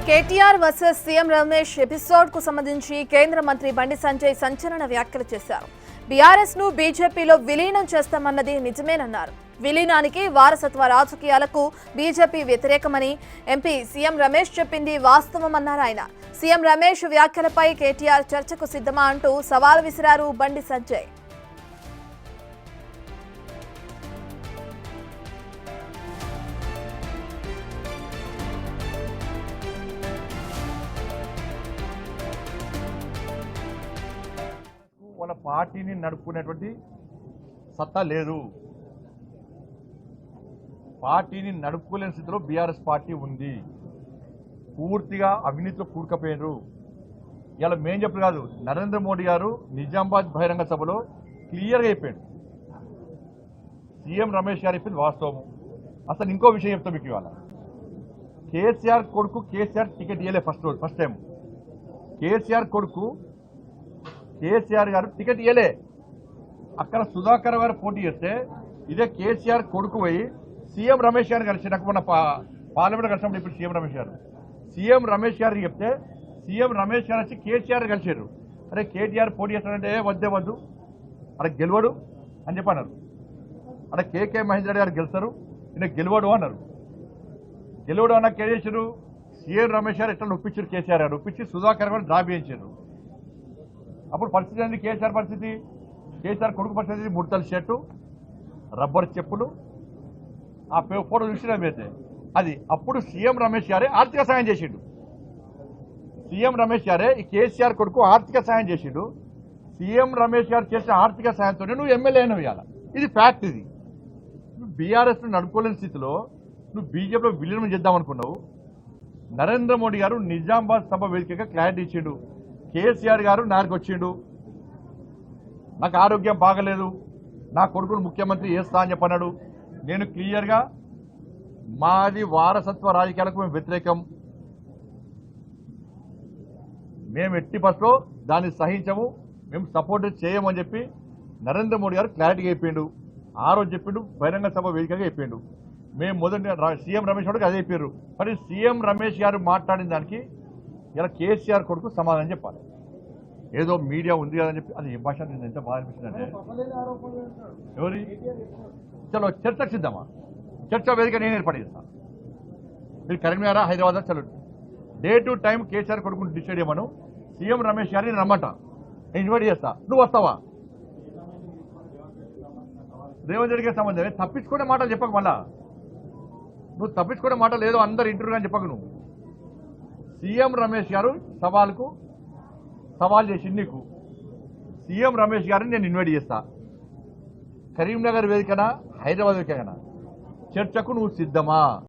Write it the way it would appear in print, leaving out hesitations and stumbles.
KTR versus CM Ramesh episode కు సంబంధించి కేంద్ర మంత్రి బండి సంజయ్ సంచలన వ్యాఖ్యలు చేశారు. బీఆర్ఎస్ ను బీజేపీలో విలీనం చేస్తామన్నది నిజమేనన్నారు. విలీనానికి వారసత్వ రాజకీయాలకు బీజేపీ వ్యతిరేకమని ఎంపీ సీఎం రమేష్ చెప్పింది వాస్తవమన్నారు ఆయన. సీఎం రమేష్ వ్యాఖ్యలపై కేటీఆర్ చర్చకు సిద్ధమా అంటూ సవాల్ విసిరారు బండి సంజయ్. వాళ్ళ పార్టీని నడుపుకునేటువంటి సత్తా లేదు. పార్టీని నడుపుకోలేని స్థితిలో బీఆర్ఎస్ పార్టీ ఉంది. పూర్తిగా అవినీతిలో కూడుకపోయినారు. ఇలా మేం చెప్పు కాదు, నరేంద్ర మోడీ గారు నిజామాబాద్ బహిరంగ సభలో క్లియర్గా చెప్పాడు. సీఎం రమేష్ గారు చెప్పింది వాస్తవము. అసలు ఇంకో విషయం చెప్తా మీకు. ఇవాళ కేసీఆర్ కొడుకు కేసీఆర్ టికెట్ ఇవ్వలే ఫస్ట్ టైం. కేసీఆర్ కొడుకు కేసీఆర్ గారు టికెట్ ఇవ్వలే. అక్కడ సుధాకర్ గారు పోటీ చేస్తే ఇదే కేసీఆర్ కొడుకు పోయి సీఎం రమేష్ గారు కలిసి, నాకు మొన్న పార్లమెంట్ కలిసినప్పుడు ఇప్పుడు సీఎం రమేష్ గారికి చెప్తే సీఎం రమేష్ గారు వచ్చి కేసీఆర్ కలిసారు. అరే కేటీఆర్ పోటీ చేస్తారంటే వద్దు అక్కడ గెలవడు అని చెప్పి అన్నారు. అక్కడ కేకే మహేందర్ రెడ్డి గారు గెలుస్తారు, ఈయన గెలవడు అన్నారు. గెలవడు అన్నాక ఏం చేశారు, సీఎం రమేష్ గారు ఎట్లా ఒప్పించారు, కేసీఆర్ గారు ఒప్పించి సుధాకర్ గారు డ్రా చేయించారు. అప్పుడు పరిస్థితి ఏంది, కేసీఆర్ పరిస్థితి, కేసీఆర్ కొడుకు పరిస్థితి ముడతల షర్టు, రబ్బర్ చెప్పులు, ఆ ఫోటో చూసినమైతే అది. అప్పుడు సీఎం రమేష్ గారే ఆర్థిక సాయం చేసిండు. సీఎం రమేష్ గారే ఈ కేసీఆర్ కొడుకు ఆర్థిక సాయం చేసిండు. సీఎం రమేష్ గారు చేసిన ఆర్థిక సాయంతో నువ్వు ఎమ్మెల్యే అయినవు. ఇవాళ ఇది ఫ్యాక్ట్. ఇది నువ్వు బీఆర్ఎస్ నడుపుకోలేని స్థితిలో నువ్వు బీజేపీలో విలీనం చేద్దామనుకున్నావు. నరేంద్ర మోడీ గారు నిజామాబాద్ సభ వేదికగా క్లారిటీ ఇచ్చిండు. కేసీఆర్ గారు నాకు వచ్చిండు, నాకు ఆరోగ్యం బాగలేదు, నా కొడుకును ముఖ్యమంత్రి చేస్తా అని చెప్పన్నాడు. నేను క్లియర్గా మాది వారసత్వ రాజకీయాలకు మేము వ్యతిరేకం, మేము ఎట్టి బస్లో దాన్ని సహించము, మేము సపోర్ట్ చేయమని చెప్పి నరేంద్ర మోడీ గారు క్లారిటీగా చెప్పిండు. ఆ రోజు చెప్పిండు, బహిరంగ సభ వేదికగా చెప్పిండు. మేము మొదటి సీఎం రమేష్ గారికి అదే చెప్పారు. మరి సీఎం రమేష్ గారు మాట్లాడిన దానికి ఇలా కేసీఆర్ కొడుకు సమాధానం చెప్పాలి. ఏదో మీడియా ఉంది కదని చెప్పి అది ఏ భాష ఎంత బాగా అనిపిస్తుందంటే, ఎవరి చలో చర్చకు సిద్ధమా, చర్చ వేదిక నేను ఏర్పాటు చేస్తాను. మీరు కరీంనగర్ హైదరాబాద్ చలో డే టు టైం కేసీఆర్ కొడుకుని డిసైడ్ చేయమను. సీఎం రమేష్ గారిని నేను రమ్మంటా, నేను ఇన్వైట్ చేస్తా, నువ్వు వస్తావా? రేవంత్ రెడ్డికి సంబంధమే. తప్పించుకునే మాటలు చెప్పకు. మళ్ళా నువ్వు తప్పించుకునే మాటలు ఏదో అందరు ఇంటర్వ్యూ అని చెప్పకు. నువ్వు సీఎం రమేష్ గారు సవాల్ చేసి నీకు సీఎం రమేష్ గారిని నేను ఇన్వైట్ చేస్తా. కరీంనగర్ వేదికనా హైదరాబాద్ వేదికనా చర్చకు నువ్వు సిద్ధమా?